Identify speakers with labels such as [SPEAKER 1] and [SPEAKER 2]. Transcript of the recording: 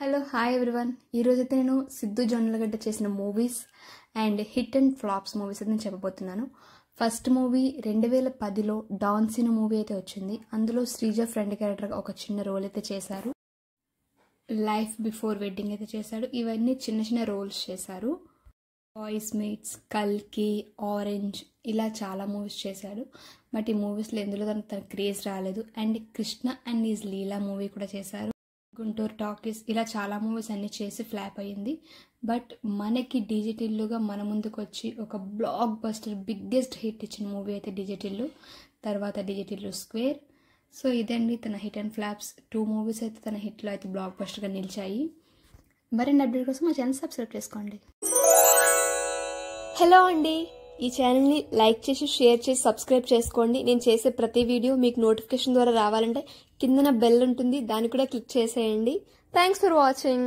[SPEAKER 1] Hello hi everyone. ఈరోజైతే నేను సిద్ధు జొన్నలగడ్డ చేసిన movies and hit and flops movies అయితే నేను చెప్పబోతున్నాను. ఫస్ట్ మూవీ 2010లో డాన్ సీను మూవీ అయితే వచ్చింది. అందులో శ్రీజ ఫ్రెండ్ క్యారెక్టర్ ఒక చిన్న రోల్ అయితే చేశారు. లైఫ్ బిఫోర్ వెడ్డింగ్ అయితే చేశాడు. ఇవన్నీ చిన్న చిన్న రోల్స్ చేశారు. బాయ్స్ మీట్స్, కల్కి, ఆరెంజ్ ఇలా చాలా మూవీస్ చేశాడు. బట్ ఈ మూవీస్లో ఎందులో తన క్రేజ్ రాలేదు. And Krishna and is Leela movie కూడా చేశారు. గుంటూరు టాకీస్ ఇలా చాలా మూవీస్ అన్ని చేసి ఫ్లాప్ అయ్యింది. బట్ మనకి డిజిటల్లుగా మన ముందుకు వచ్చి ఒక బ్లాక్ బస్టర్ బిగ్గెస్ట్ హిట్ ఇచ్చిన మూవీ అయితే డిజిటల్లు. తర్వాత డిజిటల్లు స్క్వేర్. సో ఇదండి తన హిట్ అండ్ ఫ్లాప్స్. 2 మూవీస్ అయితే తన హిట్లో అయితే బ్లాక్ బస్టర్గా నిలిచాయి. మరిన్ని అప్డేట్ కోసం మా ఛానల్ సబ్స్క్రైబ్ చేసుకోండి.
[SPEAKER 2] హలో అండి, ఈ ఛానల్ని లైక్ చేసి షేర్ చేసి సబ్స్క్రైబ్ చేసుకోండి. నేను చేసే ప్రతి వీడియో మీకు నోటిఫికేషన్ ద్వారా రావాలంటే కిందన బెల్ ఉంటుంది, దాన్ని కూడా క్లిక్ చేసేయండి. Thanks for watching.